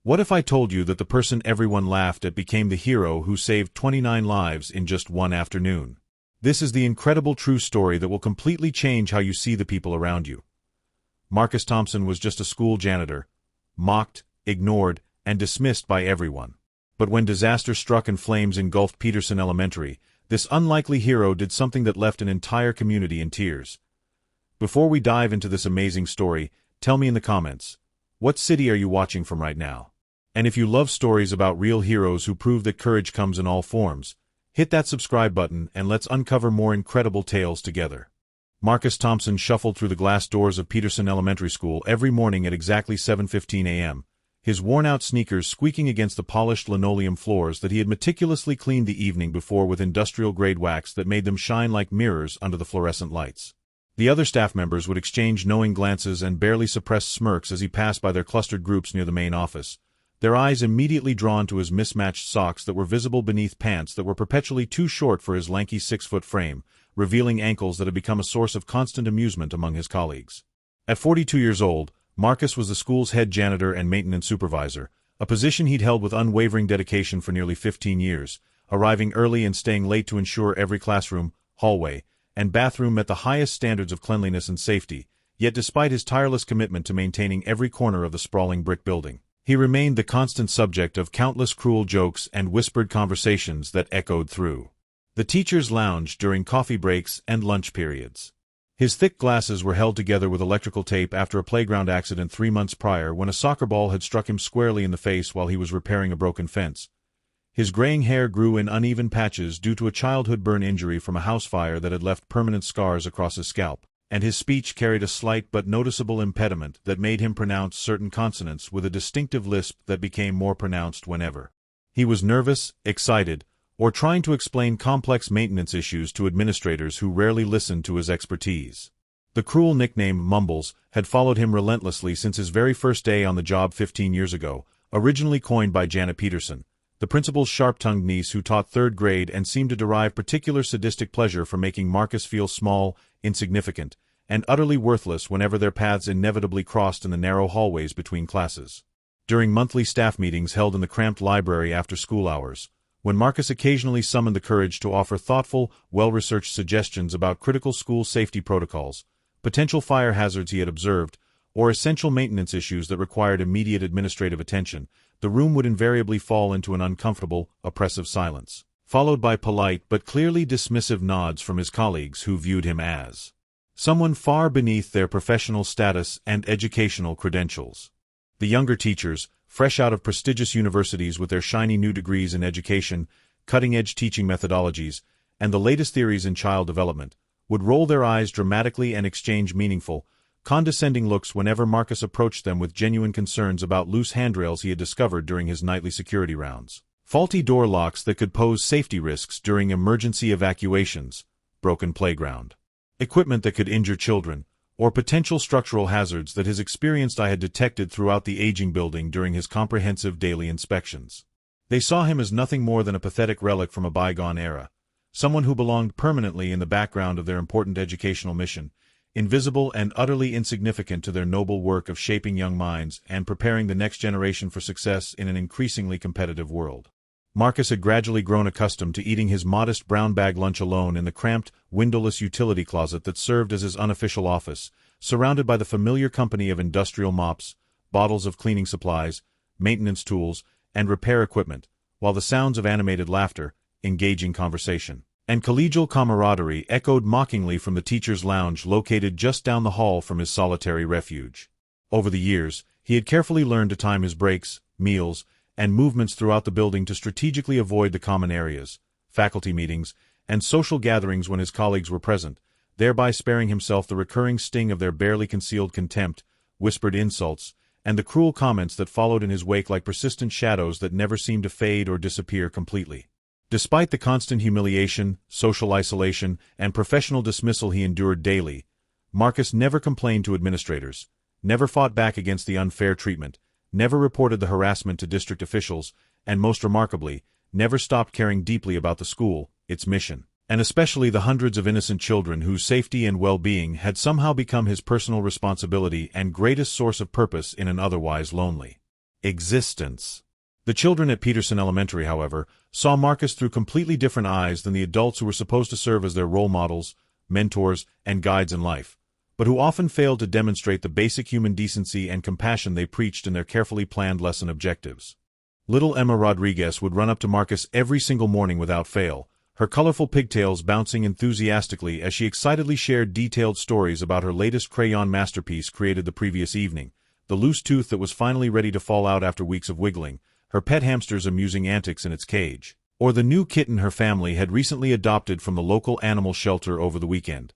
What if I told you that the person everyone laughed at became the hero who saved 29 lives in just one afternoon? This is the incredible true story that will completely change how you see the people around you. Marcus Thompson was just a school janitor, mocked, ignored, and dismissed by everyone. But when disaster struck and flames engulfed Peterson Elementary, this unlikely hero did something that left an entire community in tears. Before we dive into this amazing story, tell me in the comments, what city are you watching from right now? And if you love stories about real heroes who prove that courage comes in all forms, hit that subscribe button and let's uncover more incredible tales together. Marcus Thompson shuffled through the glass doors of Peterson Elementary School every morning at exactly 7:15 a.m., his worn-out sneakers squeaking against the polished linoleum floors that he had meticulously cleaned the evening before with industrial-grade wax that made them shine like mirrors under the fluorescent lights. The other staff members would exchange knowing glances and barely suppressed smirks as he passed by their clustered groups near the main office, their eyes immediately drawn to his mismatched socks that were visible beneath pants that were perpetually too short for his lanky 6-foot frame, revealing ankles that had become a source of constant amusement among his colleagues. At 42 years old, Marcus was the school's head janitor and maintenance supervisor, a position he'd held with unwavering dedication for nearly 15 years, arriving early and staying late to ensure every classroom, hallway, and bathroom met the highest standards of cleanliness and safety. Yet despite his tireless commitment to maintaining every corner of the sprawling brick building, he remained the constant subject of countless cruel jokes and whispered conversations that echoed through the teachers' lounge during coffee breaks and lunch periods. His thick glasses were held together with electrical tape after a playground accident 3 months prior when a soccer ball had struck him squarely in the face while he was repairing a broken fence. His graying hair grew in uneven patches due to a childhood burn injury from a house fire that had left permanent scars across his scalp, and his speech carried a slight but noticeable impediment that made him pronounce certain consonants with a distinctive lisp that became more pronounced whenever he was nervous, excited, or trying to explain complex maintenance issues to administrators who rarely listened to his expertise. The cruel nickname Mumbles had followed him relentlessly since his very first day on the job 15 years ago, originally coined by Janet Peterson, the principal's sharp-tongued niece who taught 3rd grade and seemed to derive particular sadistic pleasure from making Marcus feel small, insignificant, and utterly worthless whenever their paths inevitably crossed in the narrow hallways between classes. During monthly staff meetings held in the cramped library after school hours, when Marcus occasionally summoned the courage to offer thoughtful, well-researched suggestions about critical school safety protocols, potential fire hazards he had observed, or essential maintenance issues that required immediate administrative attention, the room would invariably fall into an uncomfortable, oppressive silence, followed by polite but clearly dismissive nods from his colleagues who viewed him as someone far beneath their professional status and educational credentials. The younger teachers, fresh out of prestigious universities with their shiny new degrees in education, cutting-edge teaching methodologies, and the latest theories in child development, would roll their eyes dramatically and exchange meaningful, condescending looks whenever Marcus approached them with genuine concerns about loose handrails he had discovered during his nightly security rounds, faulty door locks that could pose safety risks during emergency evacuations, broken playground equipment that could injure children, or potential structural hazards that his experienced eye had detected throughout the aging building during his comprehensive daily inspections. They saw him as nothing more than a pathetic relic from a bygone era, someone who belonged permanently in the background of their important educational mission, invisible and utterly insignificant to their noble work of shaping young minds and preparing the next generation for success in an increasingly competitive world. Marcus had gradually grown accustomed to eating his modest brown bag lunch alone in the cramped, windowless utility closet that served as his unofficial office, surrounded by the familiar company of industrial mops, bottles of cleaning supplies, maintenance tools, and repair equipment, while the sounds of animated laughter, engaging conversation, and collegial camaraderie echoed mockingly from the teacher's lounge located just down the hall from his solitary refuge. Over the years, he had carefully learned to time his breaks, meals, and movements throughout the building to strategically avoid the common areas, faculty meetings, and social gatherings when his colleagues were present, thereby sparing himself the recurring sting of their barely concealed contempt, whispered insults, and the cruel comments that followed in his wake like persistent shadows that never seemed to fade or disappear completely. Despite the constant humiliation, social isolation, and professional dismissal he endured daily, Marcus never complained to administrators, never fought back against the unfair treatment, never reported the harassment to district officials, and most remarkably, never stopped caring deeply about the school, its mission, and especially the hundreds of innocent children whose safety and well-being had somehow become his personal responsibility and greatest source of purpose in an otherwise lonely Existence. The children at Peterson Elementary, however, saw Marcus through completely different eyes than the adults who were supposed to serve as their role models, mentors, and guides in life, but who often failed to demonstrate the basic human decency and compassion they preached in their carefully planned lesson objectives. Little Emma Rodriguez would run up to Marcus every single morning without fail, her colorful pigtails bouncing enthusiastically as she excitedly shared detailed stories about her latest crayon masterpiece created the previous evening, the loose tooth that was finally ready to fall out after weeks of wiggling, her pet hamster's amusing antics in its cage, or the new kitten her family had recently adopted from the local animal shelter over the weekend.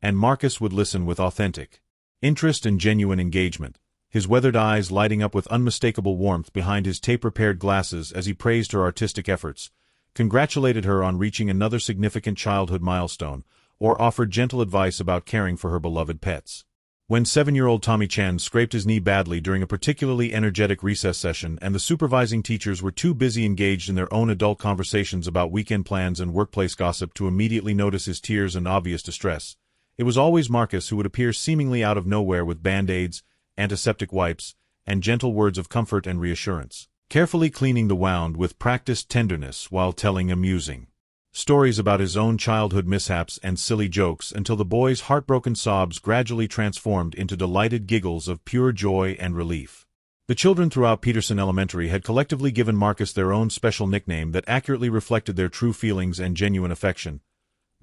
And Marcus would listen with authentic interest and genuine engagement, his weathered eyes lighting up with unmistakable warmth behind his tape-repaired glasses as he praised her artistic efforts, congratulated her on reaching another significant childhood milestone, or offered gentle advice about caring for her beloved pets. When 7-year-old Tommy Chen scraped his knee badly during a particularly energetic recess session and the supervising teachers were too busy engaged in their own adult conversations about weekend plans and workplace gossip to immediately notice his tears and obvious distress, it was always Marcus who would appear seemingly out of nowhere with Band-Aids, antiseptic wipes, and gentle words of comfort and reassurance, carefully cleaning the wound with practiced tenderness while telling amusing stories about his own childhood mishaps and silly jokes until the boys' heartbroken sobs gradually transformed into delighted giggles of pure joy and relief. The children throughout Peterson Elementary had collectively given Marcus their own special nickname that accurately reflected their true feelings and genuine affection,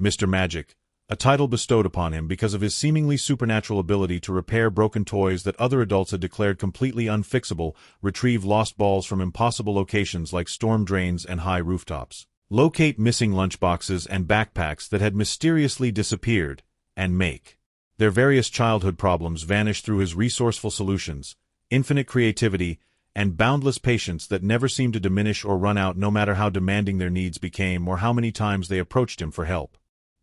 Mr. Magic, a title bestowed upon him because of his seemingly supernatural ability to repair broken toys that other adults had declared completely unfixable, retrieve lost balls from impossible locations like storm drains and high rooftops, locate missing lunchboxes and backpacks that had mysteriously disappeared, and make their various childhood problems vanish through his resourceful solutions, infinite creativity, and boundless patience that never seemed to diminish or run out no matter how demanding their needs became or how many times they approached him for help.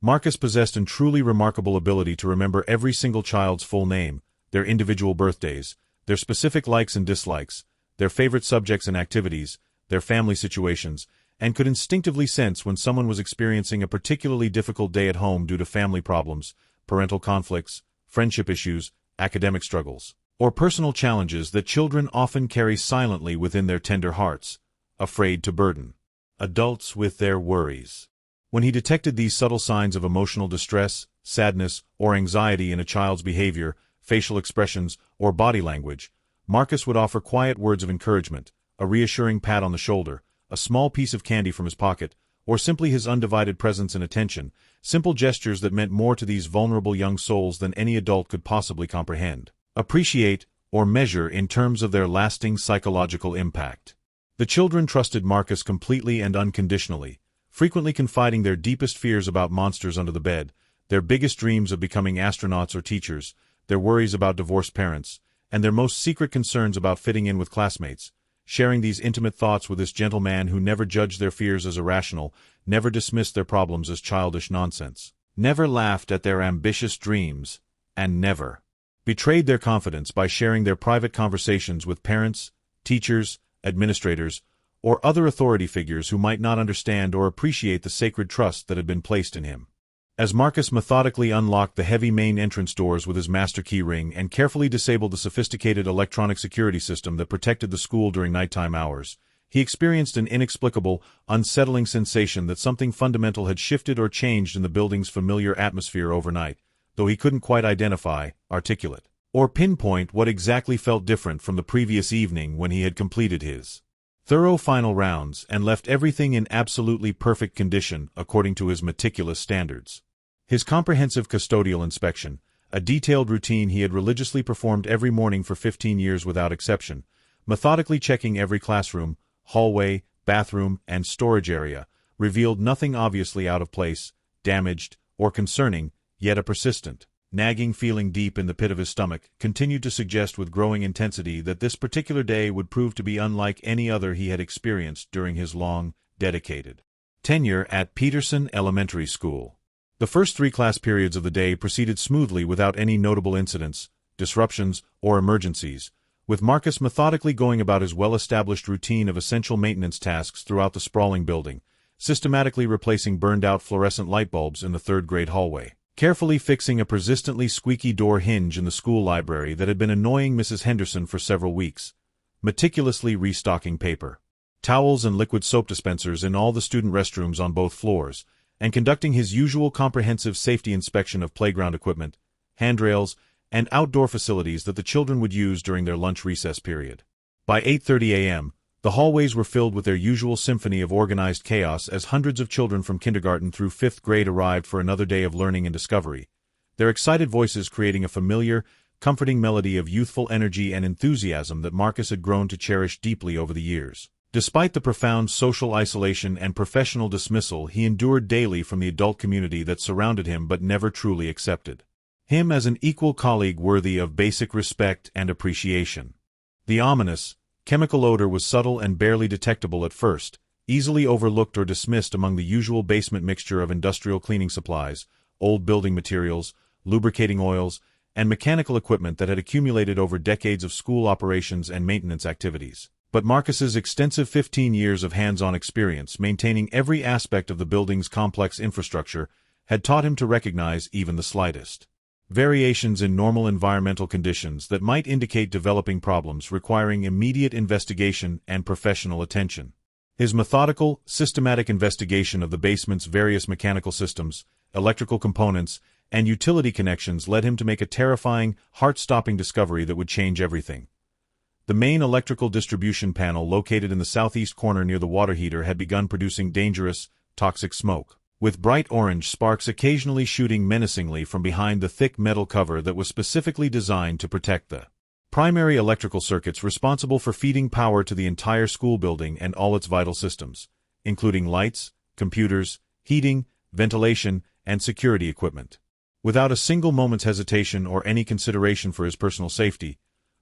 Marcus possessed a truly remarkable ability to remember every single child's full name, their individual birthdays, their specific likes and dislikes, their favorite subjects and activities, their family situations, and could instinctively sense when someone was experiencing a particularly difficult day at home due to family problems, parental conflicts, friendship issues, academic struggles, or personal challenges that children often carry silently within their tender hearts, afraid to burden adults with their worries. When he detected these subtle signs of emotional distress, sadness, or anxiety in a child's behavior, facial expressions, or body language, Marcus would offer quiet words of encouragement, a reassuring pat on the shoulder, a small piece of candy from his pocket, or simply his undivided presence and attention, simple gestures that meant more to these vulnerable young souls than any adult could possibly comprehend, appreciate, or measure in terms of their lasting psychological impact. The children trusted Marcus completely and unconditionally, frequently confiding their deepest fears about monsters under the bed, their biggest dreams of becoming astronauts or teachers, their worries about divorced parents, and their most secret concerns about fitting in with classmates, sharing these intimate thoughts with this gentle man who never judged their fears as irrational, never dismissed their problems as childish nonsense, never laughed at their ambitious dreams, and never betrayed their confidence by sharing their private conversations with parents, teachers, administrators, or other authority figures who might not understand or appreciate the sacred trust that had been placed in him. As Marcus methodically unlocked the heavy main entrance doors with his master key ring and carefully disabled the sophisticated electronic security system that protected the school during nighttime hours, he experienced an inexplicable, unsettling sensation that something fundamental had shifted or changed in the building's familiar atmosphere overnight, though he couldn't quite identify, articulate, or pinpoint what exactly felt different from the previous evening when he had completed his thorough final rounds and left everything in absolutely perfect condition according to his meticulous standards. His comprehensive custodial inspection, a detailed routine he had religiously performed every morning for 15 years without exception, methodically checking every classroom, hallway, bathroom, and storage area, revealed nothing obviously out of place, damaged, or concerning, yet a persistent, nagging feeling deep in the pit of his stomach continued to suggest with growing intensity that this particular day would prove to be unlike any other he had experienced during his long, dedicated tenure at Peterson Elementary School. The first 3 class periods of the day proceeded smoothly without any notable incidents, disruptions, or emergencies, with Marcus methodically going about his well-established routine of essential maintenance tasks throughout the sprawling building, systematically replacing burned-out fluorescent light bulbs in the 3rd grade hallway, carefully fixing a persistently squeaky door hinge in the school library that had been annoying Mrs. Henderson for several weeks, meticulously restocking paper, towels and liquid soap dispensers in all the student restrooms on both floors, and conducting his usual comprehensive safety inspection of playground equipment, handrails, and outdoor facilities that the children would use during their lunch recess period. By 8:30 a.m., the hallways were filled with their usual symphony of organized chaos as hundreds of children from kindergarten through 5th grade arrived for another day of learning and discovery, their excited voices creating a familiar, comforting melody of youthful energy and enthusiasm that Marcus had grown to cherish deeply over the years. Despite the profound social isolation and professional dismissal he endured daily from the adult community that surrounded him but never truly accepted him as an equal colleague worthy of basic respect and appreciation. The ominous, chemical odor was subtle and barely detectable at first, easily overlooked or dismissed among the usual basement mixture of industrial cleaning supplies, old building materials, lubricating oils, and mechanical equipment that had accumulated over decades of school operations and maintenance activities. But Marcus's extensive 15 years of hands-on experience maintaining every aspect of the building's complex infrastructure had taught him to recognize even the slightest variations in normal environmental conditions that might indicate developing problems requiring immediate investigation and professional attention. His methodical, systematic investigation of the basement's various mechanical systems, electrical components, and utility connections led him to make a terrifying, heart-stopping discovery that would change everything. The main electrical distribution panel located in the southeast corner near the water heater had begun producing dangerous, toxic smoke, with bright orange sparks occasionally shooting menacingly from behind the thick metal cover that was specifically designed to protect the primary electrical circuits responsible for feeding power to the entire school building and all its vital systems, including lights, computers, heating, ventilation, and security equipment. Without a single moment's hesitation or any consideration for his personal safety,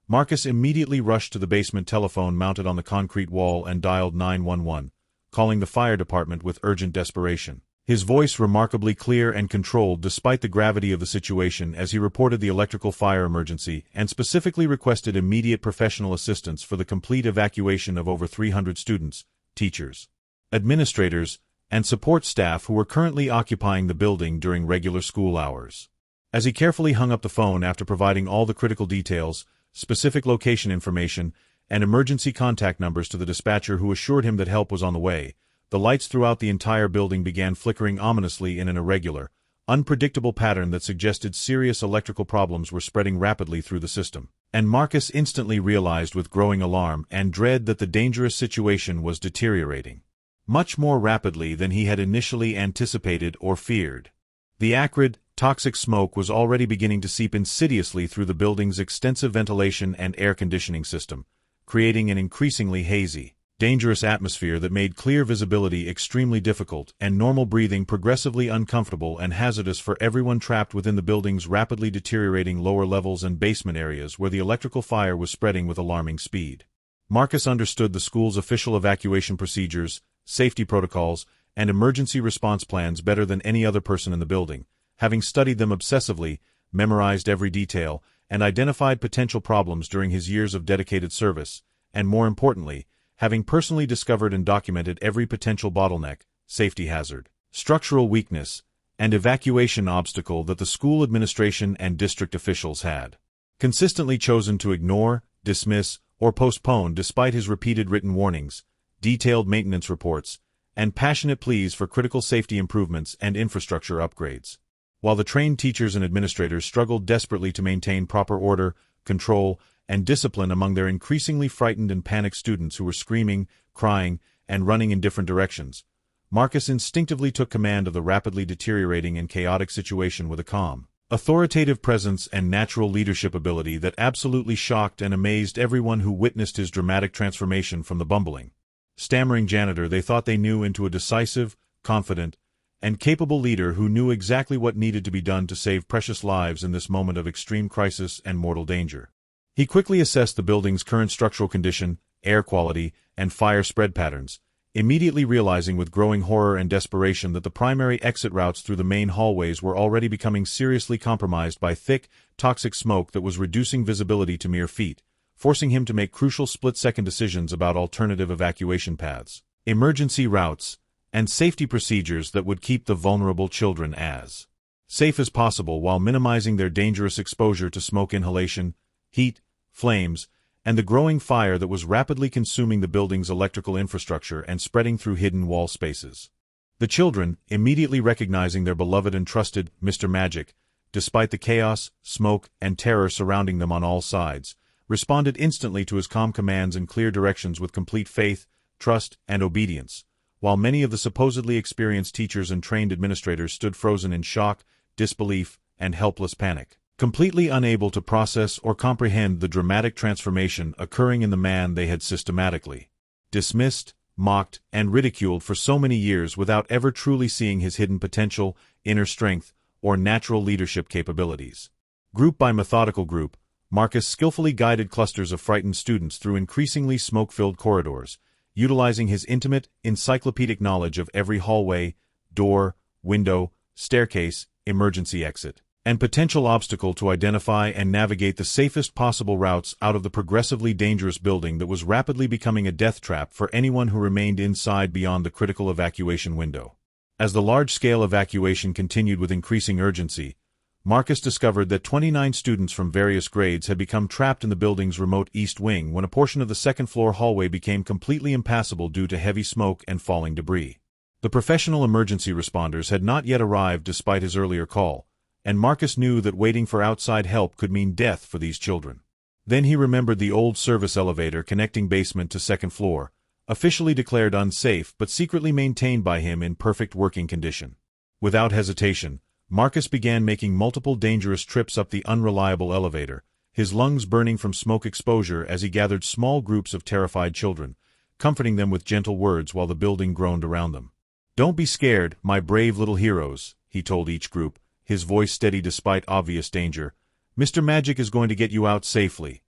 Marcus immediately rushed to the basement telephone mounted on the concrete wall and dialed 911, calling the fire department with urgent desperation. His voice remarkably clear and controlled despite the gravity of the situation as he reported the electrical fire emergency and specifically requested immediate professional assistance for the complete evacuation of over 300 students, teachers, administrators, and support staff who were currently occupying the building during regular school hours. As he carefully hung up the phone after providing all the critical details, specific location information, and emergency contact numbers to the dispatcher who assured him that help was on the way, the lights throughout the entire building began flickering ominously in an irregular, unpredictable pattern that suggested serious electrical problems were spreading rapidly through the system. And Marcus instantly realized with growing alarm and dread that the dangerous situation was deteriorating much more rapidly than he had initially anticipated or feared. The acrid, toxic smoke was already beginning to seep insidiously through the building's extensive ventilation and air conditioning system, creating an increasingly hazy, dangerous atmosphere that made clear visibility extremely difficult and normal breathing progressively uncomfortable and hazardous for everyone trapped within the building's rapidly deteriorating lower levels and basement areas where the electrical fire was spreading with alarming speed. Marcus understood the school's official evacuation procedures, safety protocols, and emergency response plans better than any other person in the building, having studied them obsessively, memorized every detail, and identified potential problems during his years of dedicated service, and more importantly, having personally discovered and documented every potential bottleneck, safety hazard, structural weakness, and evacuation obstacle that the school administration and district officials had consistently chosen to ignore, dismiss, or postpone despite his repeated written warnings, detailed maintenance reports, and passionate pleas for critical safety improvements and infrastructure upgrades. While the trained teachers and administrators struggled desperately to maintain proper order, control, and discipline among their increasingly frightened and panicked students who were screaming, crying, and running in different directions, Marcus instinctively took command of the rapidly deteriorating and chaotic situation with a calm, authoritative presence and natural leadership ability that absolutely shocked and amazed everyone who witnessed his dramatic transformation from the bumbling, stammering janitor they thought they knew into a decisive, confident, and capable leader who knew exactly what needed to be done to save precious lives in this moment of extreme crisis and mortal danger. He quickly assessed the building's current structural condition, air quality, and fire spread patterns, immediately realizing with growing horror and desperation that the primary exit routes through the main hallways were already becoming seriously compromised by thick, toxic smoke that was reducing visibility to mere feet, forcing him to make crucial split-second decisions about alternative evacuation paths, emergency routes, and safety procedures that would keep the vulnerable children as safe as possible while minimizing their dangerous exposure to smoke inhalation, heat, flames, and the growing fire that was rapidly consuming the building's electrical infrastructure and spreading through hidden wall spaces. The children, immediately recognizing their beloved and trusted Mr. Magic, despite the chaos, smoke, and terror surrounding them on all sides, responded instantly to his calm commands and clear directions with complete faith, trust, and obedience, while many of the supposedly experienced teachers and trained administrators stood frozen in shock, disbelief, and helpless panic, completely unable to process or comprehend the dramatic transformation occurring in the man they had systematically dismissed, mocked, and ridiculed for so many years without ever truly seeing his hidden potential, inner strength, or natural leadership capabilities. Group by methodical group, Marcus skillfully guided clusters of frightened students through increasingly smoke-filled corridors, utilizing his intimate, encyclopedic knowledge of every hallway, door, window, staircase, emergency exit, and potential obstacle to identify and navigate the safest possible routes out of the progressively dangerous building that was rapidly becoming a death trap for anyone who remained inside beyond the critical evacuation window. As the large-scale evacuation continued with increasing urgency, Marcus discovered that 29 students from various grades had become trapped in the building's remote east wing when a portion of the second-floor hallway became completely impassable due to heavy smoke and falling debris. The professional emergency responders had not yet arrived despite his earlier call, and Marcus knew that waiting for outside help could mean death for these children. Then he remembered the old service elevator connecting basement to second floor, officially declared unsafe but secretly maintained by him in perfect working condition. Without hesitation, Marcus began making multiple dangerous trips up the unreliable elevator, his lungs burning from smoke exposure as he gathered small groups of terrified children, comforting them with gentle words while the building groaned around them. "Don't be scared, my brave little heroes," he told each group, his voice steady despite obvious danger. "Mr. Magic is going to get you out safely."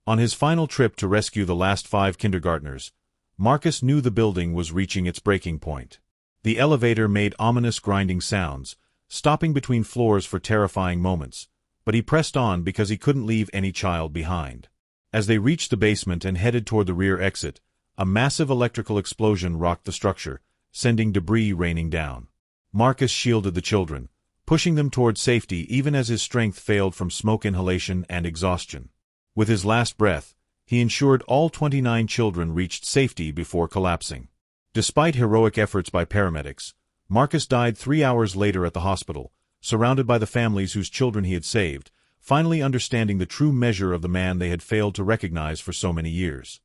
On his final trip to rescue the last 5 kindergartners, Marcus knew the building was reaching its breaking point. The elevator made ominous grinding sounds, stopping between floors for terrifying moments, but he pressed on because he couldn't leave any child behind. As they reached the basement and headed toward the rear exit, a massive electrical explosion rocked the structure, sending debris raining down. Marcus shielded the children, pushing them toward safety even as his strength failed from smoke inhalation and exhaustion. With his last breath, he ensured all 29 children reached safety before collapsing. Despite heroic efforts by paramedics, Marcus died 3 hours later at the hospital, surrounded by the families whose children he had saved, finally understanding the true measure of the man they had failed to recognize for so many years.